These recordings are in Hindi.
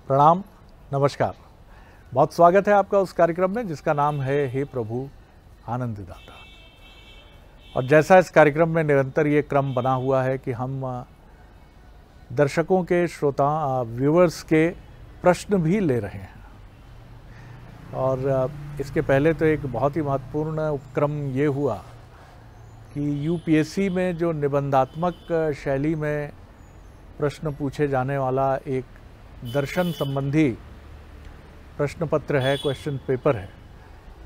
प्रणाम, नमस्कार। बहुत स्वागत है आपका उस कार्यक्रम में जिसका नाम है हे प्रभु आनंददाता। और जैसा इस कार्यक्रम में निरंतर ये क्रम बना हुआ है कि हम दर्शकों के, श्रोता, व्यूअर्स के प्रश्न भी ले रहे हैं। और इसके पहले तो एक बहुत ही महत्वपूर्ण उपक्रम ये हुआ कि यूपीएससी में जो निबंधात्मक शैली में प्रश्न पूछे जाने वाला एक दर्शन संबंधी प्रश्न पत्र है, क्वेश्चन पेपर है,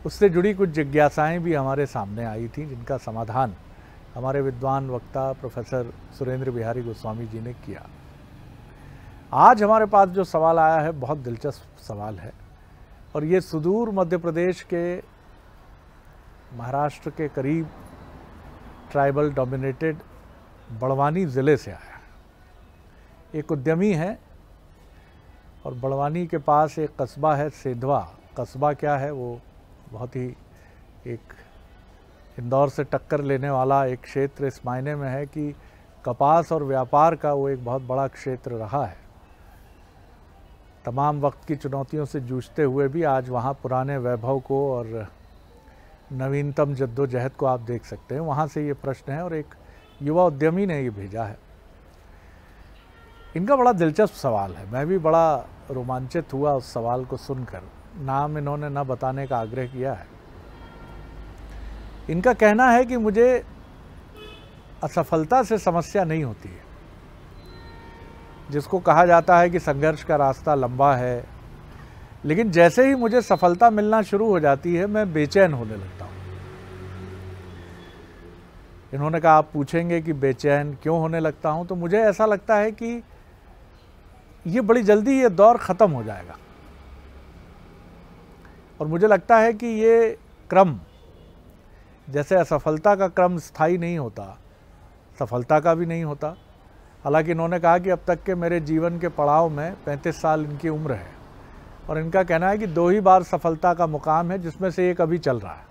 उससे जुड़ी कुछ जिज्ञासाएं भी हमारे सामने आई थी, जिनका समाधान हमारे विद्वान वक्ता प्रोफेसर सुरेंद्र बिहारी गोस्वामी जी ने किया। आज हमारे पास जो सवाल आया है बहुत दिलचस्प सवाल है और ये सुदूर मध्य प्रदेश के महाराष्ट्र के करीब ट्राइबल डोमिनेटेड बड़वानी ज़िले से आया है। एक उद्यमी है और बड़वानी के पास एक कस्बा है सेंधवा। कस्बा क्या है, वो बहुत ही एक इंदौर से टक्कर लेने वाला एक क्षेत्र इस मायने में है कि कपास और व्यापार का वो एक बहुत बड़ा क्षेत्र रहा है। तमाम वक्त की चुनौतियों से जूझते हुए भी आज वहाँ पुराने वैभव को और नवीनतम जद्दोजहद को आप देख सकते हैं। वहाँ से ये प्रश्न है और एक युवा उद्यमी ने ये भेजा है। इनका बड़ा दिलचस्प सवाल है। मैं भी बड़ा रोमांचित हुआ उस सवाल को सुनकर। नाम इन्होंने न बताने का आग्रह किया है। इनका कहना है कि मुझे असफलता से समस्या नहीं होती है, जिसको कहा जाता है कि संघर्ष का रास्ता लंबा है, लेकिन जैसे ही मुझे सफलता मिलना शुरू हो जाती है मैं बेचैन होने लगता हूँ। इन्होंने कहा, आप पूछेंगे कि बेचैन क्यों होने लगता हूँ, तो मुझे ऐसा लगता है कि ये बड़ी जल्दी ये दौर ख़त्म हो जाएगा। और मुझे लगता है कि ये क्रम, जैसे असफलता का क्रम स्थायी नहीं होता, सफलता का भी नहीं होता। हालांकि इन्होंने कहा कि अब तक के मेरे जीवन के पड़ाव में 35 साल इनकी उम्र है और इनका कहना है कि 2 ही बार सफलता का मुकाम है, जिसमें से एक अभी चल रहा है।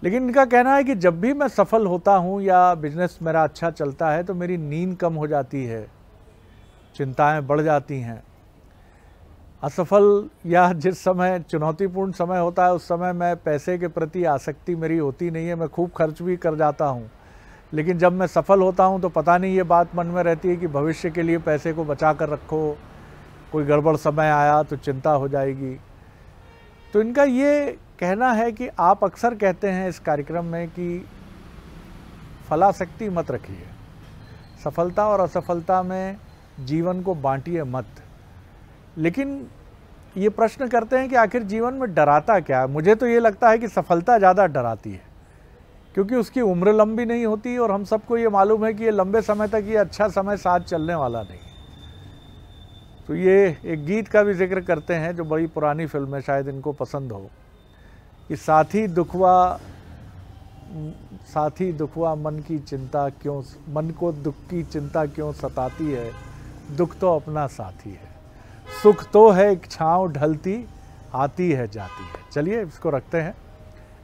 लेकिन इनका कहना है कि जब भी मैं सफल होता हूँ या बिजनेस मेरा अच्छा चलता है तो मेरी नींद कम हो जाती है, चिंताएं बढ़ जाती हैं। असफल या जिस समय चुनौतीपूर्ण समय होता है उस समय मैं पैसे के प्रति आसक्ति मेरी होती नहीं है, मैं खूब खर्च भी कर जाता हूँ। लेकिन जब मैं सफल होता हूँ तो पता नहीं ये बात मन में रहती है कि भविष्य के लिए पैसे को बचा कर रखो, कोई गड़बड़ समय आया तो चिंता हो जाएगी। तो इनका ये कहना है कि आप अक्सर कहते हैं इस कार्यक्रम में कि फलासक्ति मत रखिए, सफलता और असफलता में जीवन को बांटिए मत। लेकिन ये प्रश्न करते हैं कि आखिर जीवन में डराता क्या है। मुझे तो ये लगता है कि सफलता ज़्यादा डराती है, क्योंकि उसकी उम्र लंबी नहीं होती और हम सबको ये मालूम है कि ये लंबे समय तक ये अच्छा समय साथ चलने वाला नहीं। तो ये एक गीत का भी जिक्र करते हैं जो बड़ी पुरानी फिल्म है, शायद इनको पसंद हो, कि साथी दुखवा मन की चिंता क्यों, मन को दुख की चिंता क्यों सताती है, दुख तो अपना साथी है, सुख तो है एक छाँव ढलती आती है जाती है। चलिए इसको रखते हैं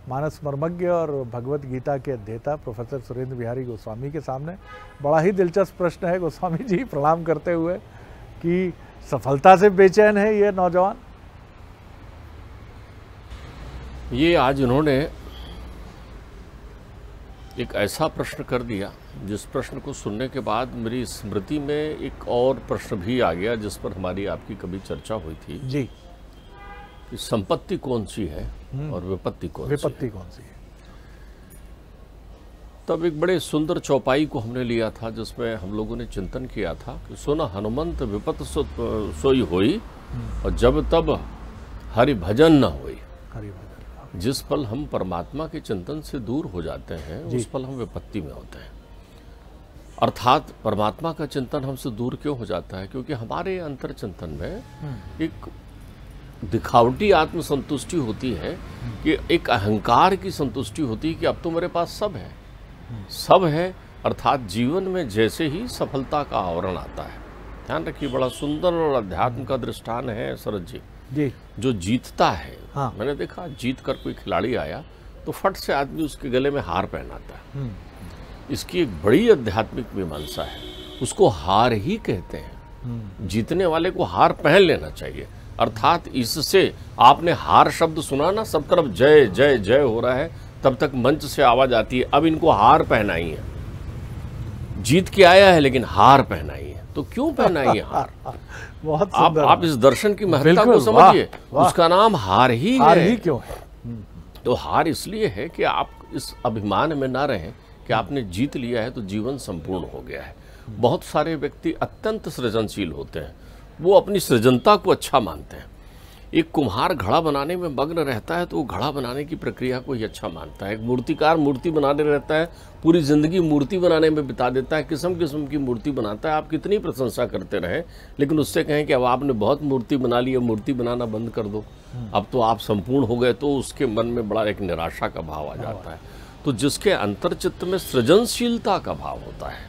मानस मर्मज्ञ और भगवत गीता के अध्येता प्रोफेसर सुरेंद्र बिहारी गोस्वामी के सामने। बड़ा ही दिलचस्प प्रश्न है गोस्वामी जी, प्रणाम करते हुए, कि सफलता से बेचैन है ये नौजवान। ये आज उन्होंने एक ऐसा प्रश्न कर दिया जिस प्रश्न को सुनने के बाद मेरी स्मृति में एक और प्रश्न भी आ गया जिस पर हमारी आपकी कभी चर्चा हुई थी जी, कि संपत्ति कौन सी है और विपत्ति कौन सी है। तब एक बड़े सुंदर चौपाई को हमने लिया था जिसमें हम लोगों ने चिंतन किया था कि सुन हनुमंत विपत सोई होई और जब तब हरि भजन न होई। जिस पल हम परमात्मा के चिंतन से दूर हो जाते हैं उस पल हम विपत्ति में होते हैं। अर्थात परमात्मा का चिंतन हमसे दूर क्यों हो जाता है? क्योंकि हमारे अंतर चिंतन में एक दिखावटी आत्मसंतुष्टि होती है, कि एक अहंकार की संतुष्टि होती है कि अब तो मेरे पास सब है। अर्थात जीवन में जैसे ही सफलता का आवरण आता है, ध्यान रखिए, बड़ा सुंदर और अध्यात्म का दृष्टान है शरद जी। जो जीतता है, हाँ, मैंने देखा जीत कर कोई खिलाड़ी आया तो फट से आदमी उसके गले में हार पहनाता है। इसकी एक बड़ी आध्यात्मिक मीमांसा है, उसको हार ही कहते हैं। जीतने वाले को हार पहन लेना चाहिए। अर्थात इससे आपने हार शब्द सुना ना, सब तरफ जय जय जय हो रहा है, तब तक मंच से आवाज आती है अब इनको हार पहनाई है। जीत के आया है लेकिन हार पहनाई है, तो क्यों पहनाई है हार? बहुत आप इस दर्शन की महत्ता को समझिए, उसका नाम हार ही है। हार ही क्यों है? तो हार इसलिए है कि आप इस अभिमान में ना रहें कि आपने जीत लिया है तो जीवन संपूर्ण हो गया है। बहुत सारे व्यक्ति अत्यंत सृजनशील होते हैं, वो अपनी सृजनता को अच्छा मानते हैं। एक कुम्हार घड़ा बनाने में मग्न रहता है तो वो घड़ा बनाने की प्रक्रिया को ही अच्छा मानता है। एक मूर्तिकार मूर्ति बनाने रहता है, पूरी जिंदगी मूर्ति बनाने में बिता देता है, किस्म किस्म की मूर्ति बनाता है। आप कितनी प्रशंसा करते रहें, लेकिन उससे कहें कि अब आपने बहुत मूर्ति बना ली, अब मूर्ति बनाना बंद कर दो, अब तो आप संपूर्ण हो गए, तो उसके मन में बड़ा एक निराशा का भाव आ जाता है। तो जिसके अंतर्चित्त में सृजनशीलता का भाव होता है,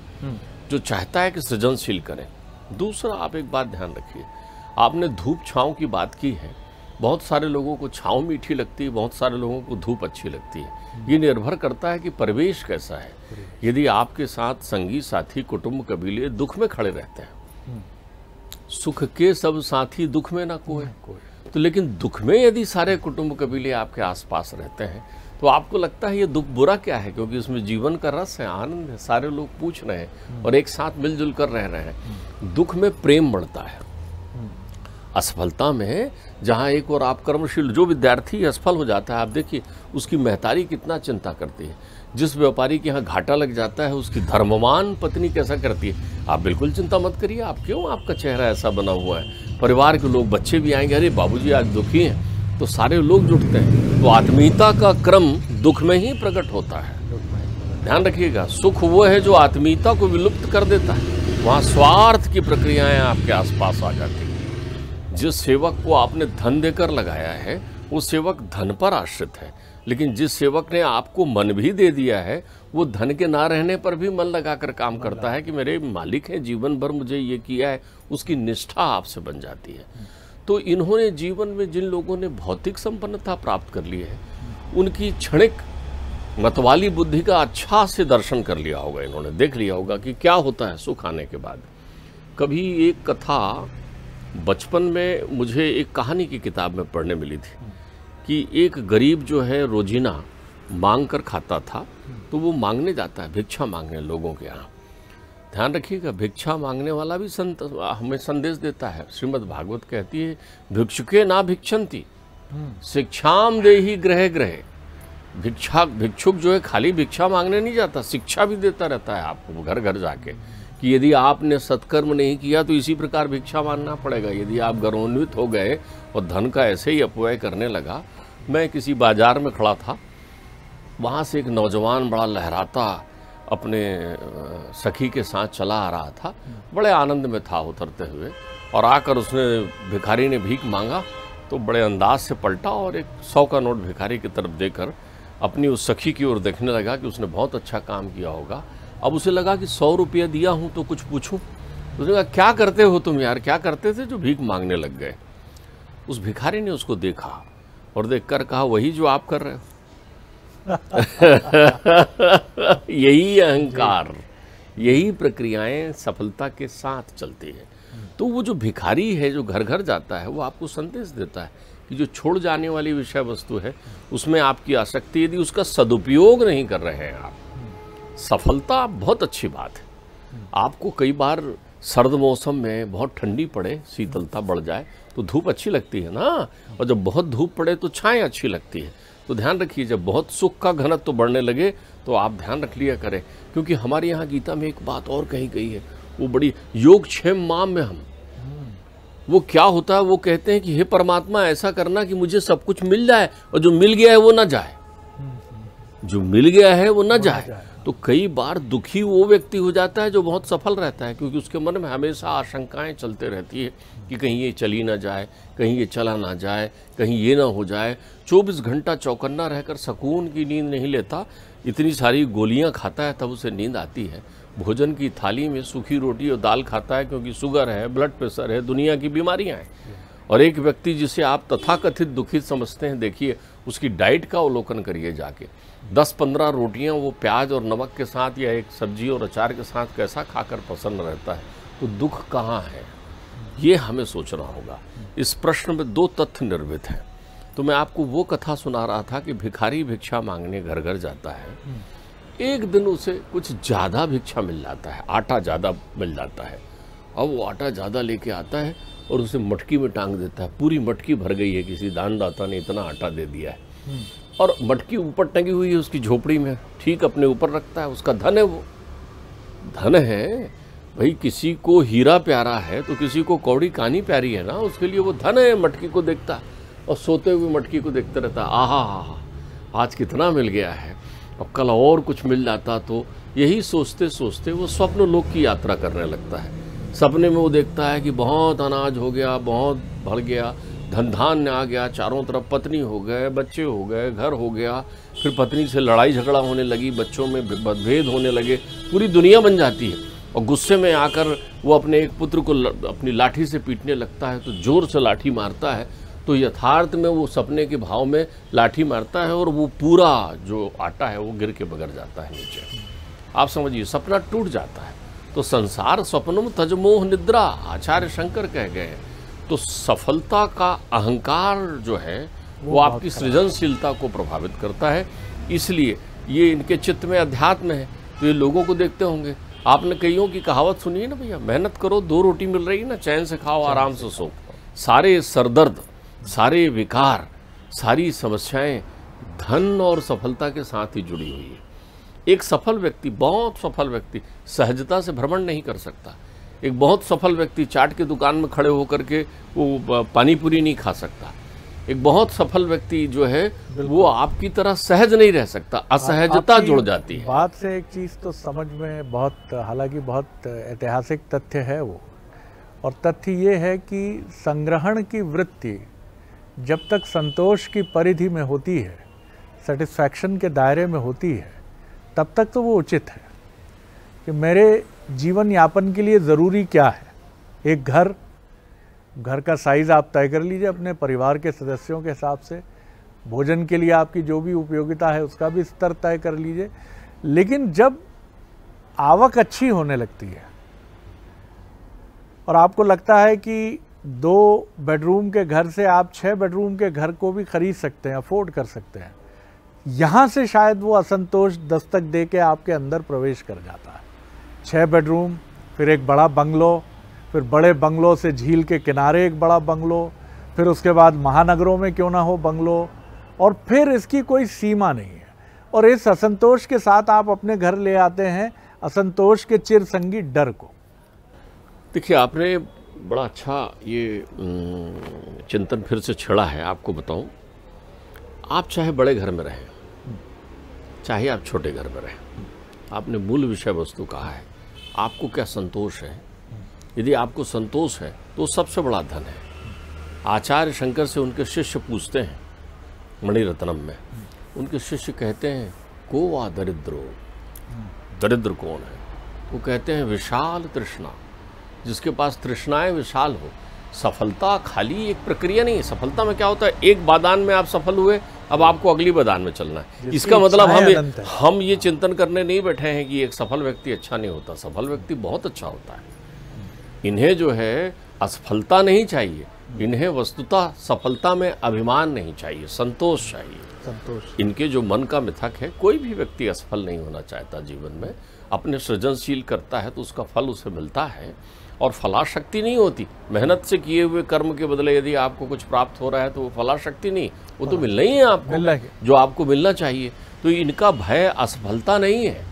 जो चाहता है कि सृजनशील करें। दूसरा, आप एक बात ध्यान रखिए, आपने धूप छाँव की बात की है। बहुत सारे लोगों को छाँव मीठी लगती है, बहुत सारे लोगों को धूप अच्छी लगती है। ये निर्भर करता है कि परिवेश कैसा है। यदि आपके साथ संगी साथी कुटुंब कबीले दुख में खड़े रहते हैं, सुख के सब साथी दुख में ना कोई, तो लेकिन दुख में यदि सारे कुटुंब कबीले आपके आसपास रहते हैं तो आपको लगता है ये दुख बुरा क्या है, क्योंकि उसमें जीवन का रस है, आनंद है, सारे लोग पूछ रहे हैं और एक साथ मिलजुल कर रह रहे हैं। दुख में प्रेम बढ़ता है। असफलता में जहाँ एक और आप कर्मशील, जो विद्यार्थी असफल हो जाता है, आप देखिए उसकी महतारी कितना चिंता करती है। जिस व्यापारी के यहाँ घाटा लग जाता है उसकी धर्मवान पत्नी कैसा करती है, आप बिल्कुल चिंता मत करिए, आप क्यों, आपका चेहरा ऐसा बना हुआ है। परिवार के लोग, बच्चे भी आएंगे, अरे बाबूजी आज दुखी हैं, तो सारे लोग जुटते हैं। तो आत्मीयता का क्रम दुख में ही प्रकट होता है। ध्यान रखिएगा, सुख वो है जो आत्मीयता को विलुप्त कर देता है। वहाँ स्वार्थ की प्रक्रियाएं आपके आसपास आ जाती हैं। जिस सेवक को आपने धन देकर लगाया है वो सेवक धन पर आश्रित है, लेकिन जिस सेवक ने आपको मन भी दे दिया है वो धन के ना रहने पर भी मन लगाकर काम करता है कि मेरे मालिक हैं, जीवन भर मुझे ये किया है, उसकी निष्ठा आपसे बन जाती है। तो इन्होंने जीवन में जिन लोगों ने भौतिक संपन्नता प्राप्त कर ली है उनकी क्षणिक मतवाली बुद्धि का अच्छा से दर्शन कर लिया होगा, इन्होंने देख लिया होगा कि क्या होता है सुख आने के बाद। कभी एक कथा बचपन में मुझे एक कहानी की किताब में पढ़ने मिली थी कि एक गरीब जो है रोजीना मांग कर खाता था, तो वो मांगने जाता है, भिक्षा मांगने लोगों के यहाँ। ध्यान रखिएगा, भिक्षा मांगने वाला भी संत हमें संदेश देता है। श्रीमद् भागवत कहती है भिक्षुके ना भिक्षन्ति शिक्षाम देहि ग्रहे ग्रहे। भिक्षुक जो है खाली भिक्षा मांगने नहीं जाता, शिक्षा भी देता रहता है आपको घर घर जाके कि यदि आपने सत्कर्म नहीं किया तो इसी प्रकार भिक्षा मांगना पड़ेगा। यदि आप गर्वान्वित हो गए और धन का ऐसे ही अपव्यय करने लगा। मैं किसी बाजार में खड़ा था, वहाँ से एक नौजवान बड़ा लहराता अपने सखी के साथ चला आ रहा था, बड़े आनंद में था उतरते हुए, और आकर उसने भिखारी ने भीख मांगा तो बड़े अंदाज से पलटा और एक 100 का नोट भिखारी की तरफ देकर अपनी उस सखी की ओर देखने लगा कि उसने बहुत अच्छा काम किया होगा। अब उसे लगा कि 100 रुपया दिया हूँ तो कुछ पूछूं। उसने कहा क्या करते हो तुम यार, क्या करते थे जो भीख मांगने लग गए। उस भिखारी ने उसको देखा और देखकर कहा वही जो आप कर रहे हो। यही अहंकार, यही प्रक्रियाएं सफलता के साथ चलती है। तो वो जो भिखारी है जो घर घर जाता है वो आपको संदेश देता है कि जो छोड़ जाने वाली विषय वस्तु है उसमें आपकी आसक्ति, यदि उसका सदुपयोग नहीं कर रहे हैं आप, सफलता बहुत अच्छी बात है। आपको कई बार सर्द मौसम में बहुत ठंडी पड़े, शीतलता बढ़ जाए तो धूप अच्छी लगती है ना, और जब बहुत धूप पड़े तो छाएं अच्छी लगती है। तो ध्यान रखिए, जब बहुत सुख का घनत्व बढ़ने लगे तो आप ध्यान रख लिया करें, क्योंकि हमारे यहाँ गीता में एक बात और कही गई है, वो बड़ी योगक्षेम माम में हम, वो क्या होता है, वो कहते हैं कि हे परमात्मा ऐसा करना कि मुझे सब कुछ मिल जाए और जो मिल गया है वो ना जाए, जो मिल गया है वो ना जाए। तो कई बार दुखी वो व्यक्ति हो जाता है जो बहुत सफल रहता है, क्योंकि उसके मन में हमेशा आशंकाएं चलते रहती है कि कहीं ये चली ना जाए, कहीं ये चला ना जाए, कहीं ये ना हो जाए। 24 घंटा चौकन्ना रहकर सुकून की नींद नहीं लेता, इतनी सारी गोलियां खाता है तब उसे नींद आती है। भोजन की थाली में सूखी रोटी और दाल खाता है क्योंकि शुगर है, ब्लड प्रेशर है, दुनिया की बीमारियां हैं। और एक व्यक्ति जिसे आप तथाकथित दुखी समझते हैं, देखिए उसकी डाइट का अवलोकन करिए जाके। 10-15 रोटियां वो प्याज और नमक के साथ या एक सब्जी और अचार के साथ कैसा खाकर प्रसन्न रहता है। तो दुख कहाँ है? ये हमें सोचना होगा। इस प्रश्न में 2 तथ्य निर्मित हैं। तो मैं आपको वो कथा सुना रहा था कि भिखारी भिक्षा मांगने घर घर जाता है, एक दिन उसे कुछ ज़्यादा भिक्षा मिल जाता है, आटा ज़्यादा मिल जाता है। अब वो आटा ज़्यादा लेके आता है और उसे मटकी में टांग देता है। पूरी मटकी भर गई है, किसी दानदाता ने इतना आटा दे दिया है। और मटकी ऊपर टंगी हुई है उसकी झोपड़ी में, ठीक अपने ऊपर रखता है। उसका धन है, वो धन है भाई। किसी को हीरा प्यारा है तो किसी को कौड़ी कानी प्यारी है ना, उसके लिए वो धन है। मटकी को देखता और सोते हुए मटकी को देखता रहता, आहा आज कितना मिल गया है, अब कल और कुछ मिल जाता। तो यही सोचते सोचते वो स्वप्न लोक की यात्रा करने लगता है। सपने में वो देखता है कि बहुत अनाज हो गया, बहुत बढ़ गया, धन धान्य आ गया, चारों तरफ पत्नी हो गए, बच्चे हो गए, घर हो गया। फिर पत्नी से लड़ाई झगड़ा होने लगी, बच्चों में मतभेद होने लगे, पूरी दुनिया बन जाती है। और गुस्से में आकर वो अपने एक पुत्र को अपनी लाठी से पीटने लगता है, तो जोर से लाठी मारता है। तो यथार्थ में वो सपने के भाव में लाठी मारता है और वो पूरा जो आटा है वो गिर के बगर जाता है नीचे। आप समझिए, सपना टूट जाता है। तो संसार स्वप्नम तजमोह निद्रा, आचार्य शंकर कह गए। तो सफलता का अहंकार जो है वो आपकी सृजनशीलता को प्रभावित करता है। इसलिए ये इनके चित्त में अध्यात्म है। तो ये लोगों को देखते होंगे, आपने कईयों की कहावत सुनी है ना, भैया मेहनत करो 2 रोटी मिल रही है ना, चैन से खाओ, आराम से सो। सारे सरदर्द, सारे विकार, सारी समस्याएं धन और सफलता के साथ ही जुड़ी हुई है। एक सफल व्यक्ति, बहुत सफल व्यक्ति सहजता से भ्रमण नहीं कर सकता। एक बहुत सफल व्यक्ति चाट की दुकान में खड़े होकर के वो पानी पूरी नहीं खा सकता। एक बहुत सफल व्यक्ति जो है वो आपकी तरह सहज नहीं रह सकता, असहजता जुड़ जाती है। बात से एक चीज़ तो समझ में बहुत, हालांकि बहुत ऐतिहासिक तथ्य है वो, और तथ्य ये है कि संग्रहण की वृत्ति जब तक संतोष की परिधि में होती है, सेटिस्फैक्शन के दायरे में होती है, तब तक तो वो उचित है कि मेरे जीवन यापन के लिए ज़रूरी क्या है। एक घर का साइज़ आप तय कर लीजिए अपने परिवार के सदस्यों के हिसाब से। भोजन के लिए आपकी जो भी उपयोगिता है उसका भी स्तर तय कर लीजिए। लेकिन जब आवक अच्छी होने लगती है और आपको लगता है कि 2 बेडरूम के घर से आप 6 बेडरूम के घर को भी खरीद सकते हैं, अफोर्ड कर सकते हैं, यहाँ से शायद वो असंतोष दस्तक दे के आपके अंदर प्रवेश कर जाता है। 6 बेडरूम, फिर एक बड़ा बंगलो, फिर बड़े बंगलों से झील के किनारे एक बड़ा बंगलो, फिर उसके बाद महानगरों में क्यों ना हो बंगलो, और फिर इसकी कोई सीमा नहीं है। और इस असंतोष के साथ आप अपने घर ले आते हैं असंतोष के चिर संगी डर को। देखिए, आपने बड़ा अच्छा ये चिंतन फिर से छेड़ा है। आपको बताऊं, आप चाहे बड़े घर में रहें, चाहे आप छोटे घर में रहें, आपने मूल विषय वस्तु कहा है, आपको क्या संतोष है। यदि आपको संतोष है तो सबसे बड़ा धन है। आचार्य शंकर से उनके शिष्य पूछते हैं मणिरत्नम में, उनके शिष्य कहते हैं को वा दरिद्रो, दरिद्र कौन है। वो कहते हैं विशाल तृष्णा, जिसके पास तृष्णाएं विशाल हो। सफलता खाली एक प्रक्रिया नहीं है। सफलता में क्या होता है, एक बादान में आप सफल हुए, अब आपको अगली बादान में चलना है। इसका मतलब हम ये चिंतन करने नहीं बैठे हैं कि एक सफल व्यक्ति अच्छा नहीं होता। सफल व्यक्ति बहुत अच्छा होता है। इन्हें जो है असफलता नहीं चाहिए, इन्हें वस्तुतः सफलता में अभिमान नहीं चाहिए, संतोष चाहिए। संतोष इनके जो मन का मिथक है। कोई भी व्यक्ति असफल नहीं होना चाहता जीवन में। अपने सृजनशील करता है तो उसका फल उसे मिलता है, और फलाशक्ति नहीं होती। मेहनत से किए हुए कर्म के बदले यदि आपको कुछ प्राप्त हो रहा है तो वो फलाशक्ति नहीं, वो तो मिलना ही है आपको, जो आपको मिलना चाहिए। तो इनका भय असफलता नहीं है।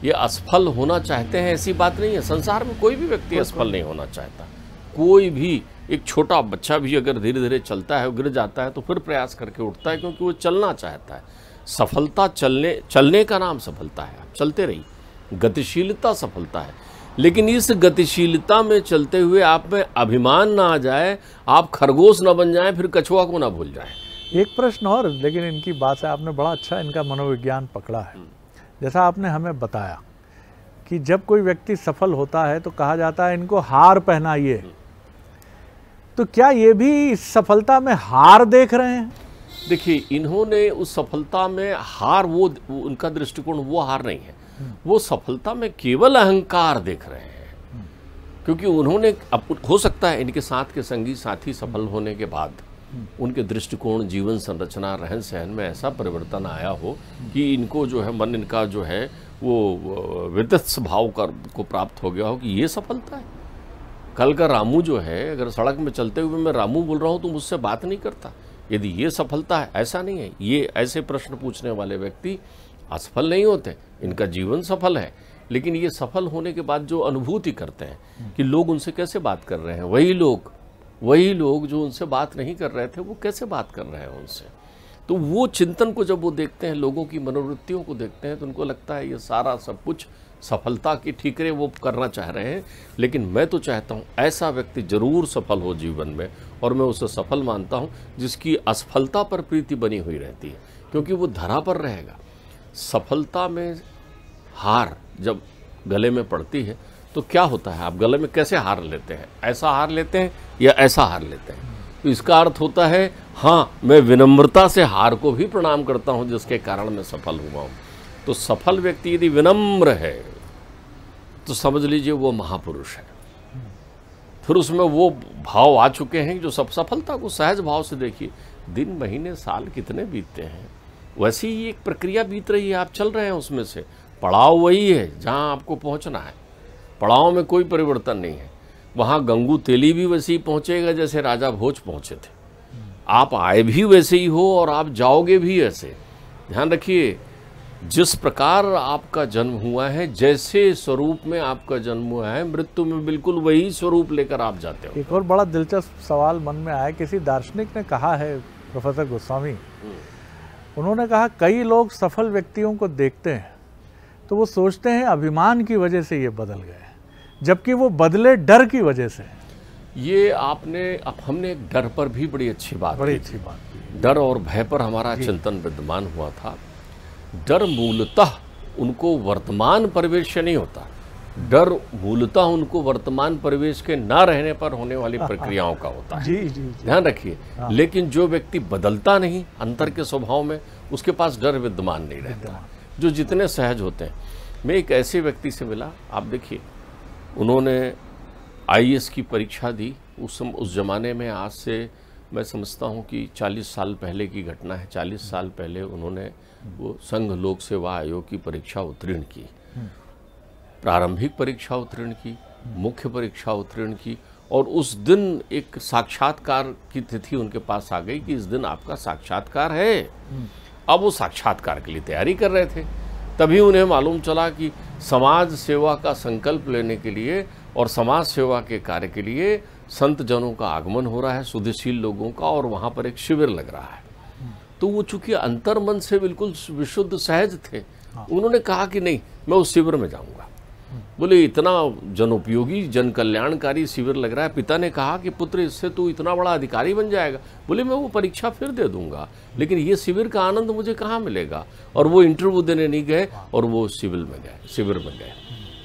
ये असफल होना चाहते हैं ऐसी बात नहीं है। संसार में कोई भी व्यक्ति असफल नहीं होना चाहता। कोई भी, एक छोटा बच्चा भी अगर धीरे धीरे चलता है, गिर जाता है तो फिर प्रयास करके उठता है, क्योंकि वो चलना चाहता है। सफलता चलने का नाम सफलता है। आप चलते रहिए, गतिशीलता सफलता है। लेकिन इस गतिशीलता में चलते हुए आप में अभिमान ना आ जाए, आप खरगोश ना बन जाएं, फिर कछुआ को ना भूल जाएं। एक प्रश्न और, लेकिन इनकी बात से आपने बड़ा अच्छा इनका मनोविज्ञान पकड़ा है। जैसा आपने हमें बताया कि जब कोई व्यक्ति सफल होता है तो कहा जाता है इनको हार पहनाइए, तो क्या ये भी इस सफलता में हार देख रहे हैं? देखिए, इन्होंने उस सफलता में हार, वो उनका दृष्टिकोण वो हार नहीं है। वो सफलता में केवल अहंकार देख रहे हैं। क्योंकि उन्होंने हो सकता है इनके साथ के संगी साथी सफल होने के बाद उनके दृष्टिकोण, जीवन संरचना, रहन सहन में ऐसा परिवर्तन आया हो कि इनको जो है मन इनका जो है वो वितथ भाव को प्राप्त हो गया हो कि ये सफलता है। कल का रामू जो है, अगर सड़क में चलते हुए मैं रामू बोल रहा हूँ तो मुझसे बात नहीं करता, यदि ये सफलता है। ऐसा नहीं है। ये ऐसे प्रश्न पूछने वाले व्यक्ति असफल नहीं होते, इनका जीवन सफल है, लेकिन ये सफल होने के बाद जो अनुभूति करते हैं कि लोग उनसे कैसे बात कर रहे हैं, वही लोग जो उनसे बात नहीं कर रहे थे वो कैसे बात कर रहे हैं उनसे। तो वो चिंतन को जब वो देखते हैं, लोगों की मनोवृत्तियों को देखते हैं, तो उनको लगता है ये सारा सब कुछ सफलता की ठीकरे वो करना चाह रहे हैं। लेकिन मैं तो चाहता हूँ ऐसा व्यक्ति जरूर सफल हो जीवन में, और मैं उसे सफल मानता हूँ जिसकी असफलता पर प्रीति बनी हुई रहती है, क्योंकि वो धरा पर रहेगा। सफलता में हार जब गले में पड़ती है तो क्या होता है, आप गले में कैसे हार लेते हैं, ऐसा हार लेते हैं या ऐसा हार लेते हैं। तो इसका अर्थ होता है हाँ, मैं विनम्रता से हार को भी प्रणाम करता हूँ जिसके कारण मैं सफल हुआ हूँ। तो सफल व्यक्ति यदि विनम्र है तो समझ लीजिए वो महापुरुष है। फिर उसमें वो भाव आ चुके हैं जो सब सफलता को सहज भाव से देखिए। दिन महीने साल कितने बीतते हैं, वैसी ही एक प्रक्रिया बीत रही है, आप चल रहे हैं उसमें से। पड़ाव वही है जहाँ आपको पहुँचना है, पड़ाव में कोई परिवर्तन नहीं है। वहाँ गंगू तेली भी वैसे ही पहुँचेगा जैसे राजा भोज पहुँचे थे। आप आए भी वैसे ही हो और आप जाओगे भी ऐसे। ध्यान रखिए, जिस प्रकार आपका जन्म हुआ है, जैसे स्वरूप में आपका जन्म हुआ है, मृत्यु में बिल्कुल वही स्वरूप लेकर आप जाते हो। एक और बड़ा दिलचस्प सवाल मन में आया, किसी दार्शनिक ने कहा है, प्रोफेसर गोस्वामी, उन्होंने कहा कई लोग सफल व्यक्तियों को देखते हैं तो वो सोचते हैं अभिमान की वजह से ये बदल गए, जबकि वो बदले डर की वजह से। ये हमने एक डर पर भी बड़ी अच्छी बात की। डर और भय पर हमारा चिंतन विद्यमान हुआ था। डर मूलतः उनको वर्तमान परिवेश से नहीं होता, डर मूलतः उनको वर्तमान परिवेश के ना रहने पर होने वाली प्रक्रियाओं का होता है। जी। ध्यान रखिए। लेकिन जो व्यक्ति बदलता नहीं अंतर के स्वभाव में, उसके पास डर विद्यमान नहीं रहता, जो जितने सहज होते हैं। मैं एक ऐसे व्यक्ति से मिला, आप देखिए, उन्होंने IAS की परीक्षा दी। उस जमाने में, आज से मैं समझता हूँ कि 40 साल पहले की घटना है। 40 साल पहले उन्होंने वो संघ लोक सेवा आयोग की परीक्षा उत्तीर्ण की, प्रारंभिक परीक्षा उत्तीर्ण की, मुख्य परीक्षा उत्तीर्ण की, और उस दिन एक साक्षात्कार की तिथि उनके पास आ गई कि इस दिन आपका साक्षात्कार है। अब वो साक्षात्कार के लिए तैयारी कर रहे थे। तभी उन्हें मालूम चला कि समाज सेवा का संकल्प लेने के लिए और समाज सेवा के कार्य के लिए संत जनों का आगमन हो रहा है, सुधीशील लोगों का, और वहाँ पर एक शिविर लग रहा है। तो वो चूंकि अंतर्मन से बिल्कुल विशुद्ध सहज थे, उन्होंने कहा कि नहीं, मैं उस शिविर में जाऊंगा। बोले इतना जनोपयोगी, जन कल्याणकारी शिविर लग रहा है। पिता ने कहा कि पुत्र, इससे तू इतना बड़ा अधिकारी बन जाएगा। बोले मैं वो परीक्षा फिर दे दूंगा, लेकिन ये शिविर का आनंद मुझे कहाँ मिलेगा। और वो इंटरव्यू देने नहीं गए, और वो शिविर में गए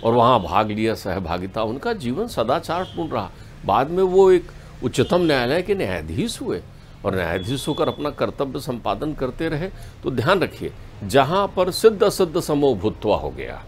और वहाँ भाग लिया, सहभागिता। उनका जीवन सदाचारपूर्ण रहा। बाद में वो एक उच्चतम न्यायालय के न्यायाधीश हुए, और न्यायाधीश होकर अपना कर्तव्य संपादन करते रहे। तो ध्यान रखिए, जहाँ पर सिद्ध असिद्ध समो भूत्वा हो गया,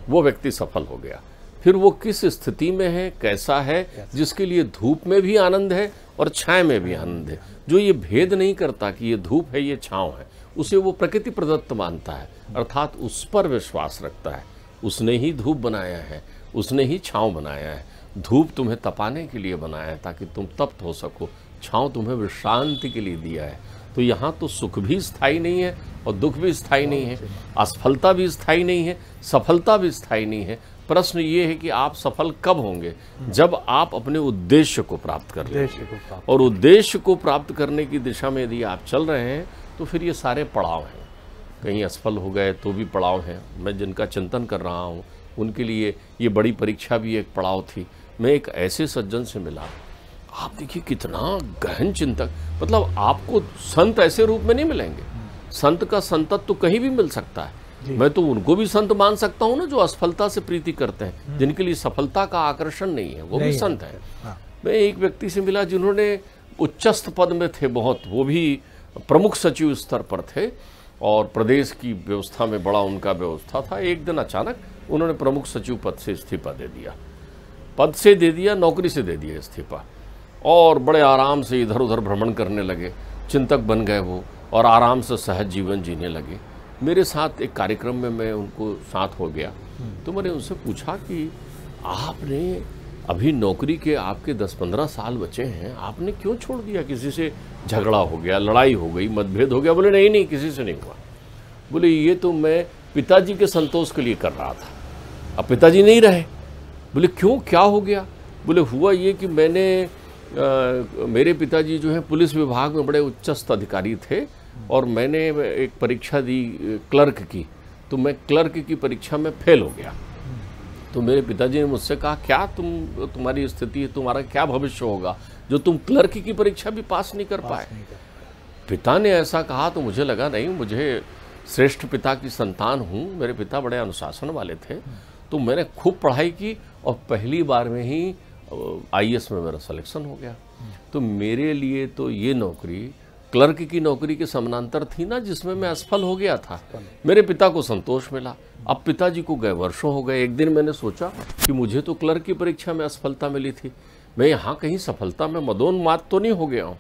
वो व्यक्ति सफल हो गया। फिर वो किस स्थिति में है, कैसा है, जिसके लिए धूप में भी आनंद है और छाया में भी आनंद है, जो ये भेद नहीं करता कि ये धूप है, ये छांव है, उसे वो प्रकृति प्रदत्त मानता है, अर्थात उस पर विश्वास रखता है। उसने ही धूप बनाया है, उसने ही छांव बनाया है। धूप तुम्हें तपाने के लिए बनाया है ताकि तुम तप्त हो सको, छांव तुम्हें विश्रांति के लिए दिया है। तो यहाँ तो सुख भी स्थायी नहीं है और दुख भी स्थायी नहीं है, असफलता भी स्थायी नहीं है, सफलता भी स्थायी नहीं है। प्रश्न ये है कि आप सफल कब होंगे, जब आप अपने उद्देश्य को प्राप्त कर लेंगे। और उद्देश्य को प्राप्त करने की दिशा में यदि आप चल रहे हैं तो फिर ये सारे पड़ाव हैं। कहीं असफल हो गए तो भी पड़ाव हैं। मैं जिनका चिंतन कर रहा हूँ उनके लिए ये बड़ी परीक्षा भी एक पड़ाव थी। मैं एक ऐसे सज्जन से मिला, आप देखिए कितना गहन चिंतक, मतलब आपको संत ऐसे रूप में नहीं मिलेंगे। संत का संतत्व तो कहीं भी मिल सकता है। मैं तो उनको भी संत मान सकता हूँ ना जो असफलता से प्रीति करते हैं, जिनके लिए सफलता का आकर्षण नहीं है, वो भी संत है। मैं एक व्यक्ति से मिला जिन्होंने उच्चस्थ पद में थे बहुत, वो भी प्रमुख सचिव स्तर पर थे और प्रदेश की व्यवस्था में बड़ा उनका व्यवस्था था। एक दिन अचानक उन्होंने प्रमुख सचिव पद से इस्तीफा दे दिया। पद से दे दिया, नौकरी से दे दिया इस्तीफा, और बड़े आराम से इधर उधर भ्रमण करने लगे, चिंतक बन गए वो, और आराम से सहज जीवन जीने लगे। मेरे साथ एक कार्यक्रम में मैं उनको साथ हो गया, तो मैंने उनसे पूछा कि आपने अभी नौकरी के आपके 10-15 साल बचे हैं, आपने क्यों छोड़ दिया? किसी से झगड़ा हो गया, लड़ाई हो गई, मतभेद हो गया? बोले नहीं, किसी से नहीं हुआ। बोले ये तो मैं पिताजी के संतोष के लिए कर रहा था, अब पिताजी नहीं रहे। बोले क्यों, क्या हो गया? बोले हुआ ये कि मेरे पिताजी जो है पुलिस विभाग में बड़े उच्चस्थ अधिकारी थे, और मैंने एक परीक्षा दी क्लर्क की, तो मैं क्लर्क की परीक्षा में फेल हो गया। तो मेरे पिताजी ने मुझसे कहा क्या तुम्हारी स्थिति है, तुम्हारा क्या भविष्य होगा जो तुम क्लर्क की परीक्षा भी पास नहीं कर पाए? पिता ने ऐसा कहा तो मुझे लगा नहीं, मुझे श्रेष्ठ पिता की संतान हूँ, मेरे पिता बड़े अनुशासन वाले थे, तो मैंने खूब पढ़ाई की और पहली बार में ही IAS में मेरा सिलेक्शन हो गया। तो मेरे लिए तो ये नौकरी क्लर्क की नौकरी के समानांतर थी ना, जिसमें मैं असफल हो गया था। मेरे पिता को संतोष मिला। अब पिताजी को गए वर्षों हो गए। एक दिन मैंने सोचा कि मुझे तो क्लर्क की परीक्षा में असफलता मिली थी, मैं यहाँ कहीं सफलता में मदोन्माद तो नहीं हो गया हूँ।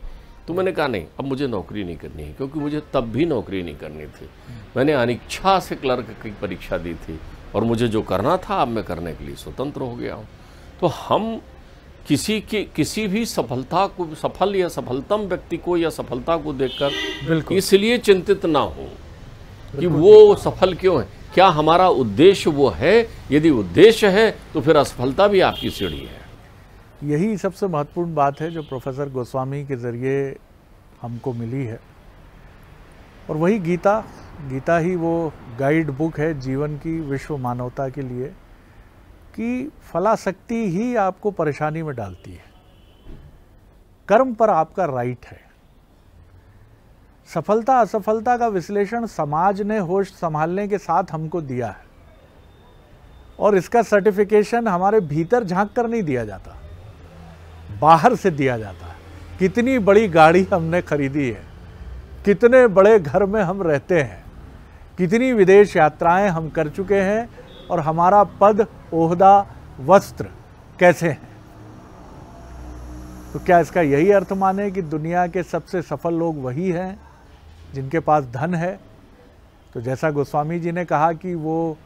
तो मैंने कहा नहीं, अब मुझे नौकरी नहीं करनी है, क्योंकि मुझे तब भी नौकरी नहीं करनी थी। मैंने अनिच्छा से क्लर्क की परीक्षा दी थी, और मुझे जो करना था अब मैं करने के लिए स्वतंत्र हो गया हूँ। तो हम किसी भी सफलता को, सफल या सफलतम व्यक्ति को या सफलता को देखकर इसलिए चिंतित ना हो कि वो सफल क्यों है, क्या हमारा उद्देश्य वो है। यदि उद्देश्य है तो फिर असफलता भी आपकी सीढ़ी है। यही सबसे महत्वपूर्ण बात है जो प्रोफेसर गोस्वामी के ज़रिए हमको मिली है, और वही गीता ही वो गाइड बुक है जीवन की, विश्व मानवता के लिए, कि फलाशक्ति ही आपको परेशानी में डालती है, कर्म पर आपका राइट है। सफलता असफलता का विश्लेषण समाज ने होश संभालने के साथ हमको दिया है, और इसका सर्टिफिकेशन हमारे भीतर झांक कर नहीं दिया जाता, बाहर से दिया जाता है। कितनी बड़ी गाड़ी हमने खरीदी है, कितने बड़े घर में हम रहते हैं, कितनी विदेश यात्राएं हम कर चुके हैं, और हमारा पद, ओहदा, वस्त्र कैसे हैं। तो क्या इसका यही अर्थ माने कि दुनिया के सबसे सफल लोग वही हैं जिनके पास धन है? तो जैसा गोस्वामी जी ने कहा कि वो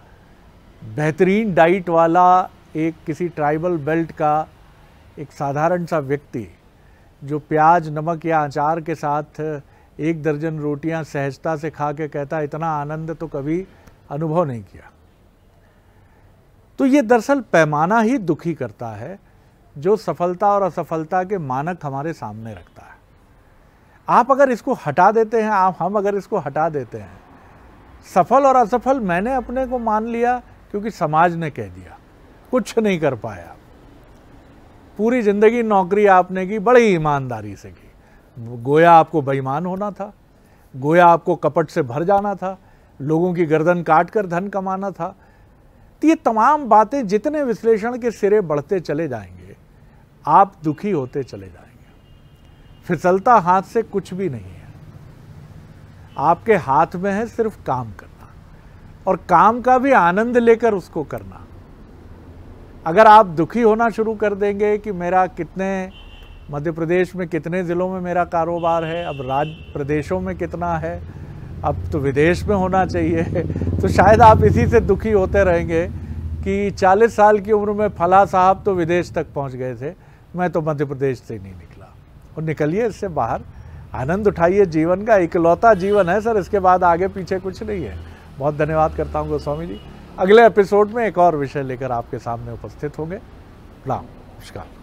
बेहतरीन डाइट वाला एक किसी ट्राइबल बेल्ट का एक साधारण सा व्यक्ति, जो प्याज, नमक या अचार के साथ 1 दर्जन रोटियां सहजता से खा के कहता इतना आनंद तो कभी अनुभव नहीं किया। तो ये दरअसल पैमाना ही दुखी करता है, जो सफलता और असफलता के मानक हमारे सामने रखता है। आप अगर इसको हटा देते हैं, हम अगर इसको हटा देते हैं, सफल और असफल मैंने अपने को मान लिया क्योंकि समाज ने कह दिया, कुछ नहीं कर पाया। पूरी जिंदगी नौकरी आपने की, बड़ी ईमानदारी से की, गोया आपको बेईमान होना था, गोया आपको कपट से भर जाना था, लोगों की गर्दन काट कर धन कमाना था। तो ये तमाम बातें जितने विश्लेषण के सिरे बढ़ते चले जाएंगे, आप दुखी होते चले जाएंगे। फिसलता हाथ से कुछ भी नहीं है, आपके हाथ में है सिर्फ काम करना, और काम का भी आनंद लेकर उसको करना। अगर आप दुखी होना शुरू कर देंगे कि मेरा कितने, मध्य प्रदेश में कितने ज़िलों में मेरा कारोबार है, अब राज्य प्रदेशों में कितना है, अब तो विदेश में होना चाहिए, तो शायद आप इसी से दुखी होते रहेंगे कि 40 साल की उम्र में फला साहब तो विदेश तक पहुंच गए थे, मैं तो मध्य प्रदेश से नहीं निकला। और निकलिए इससे बाहर, आनंद उठाइए। जीवन का इकलौता जीवन है सर, इसके बाद आगे पीछे कुछ नहीं है। बहुत धन्यवाद करता हूँ गोस्वामी जी। अगले एपिसोड में एक और विषय लेकर आपके सामने उपस्थित होंगे। नमस्कार।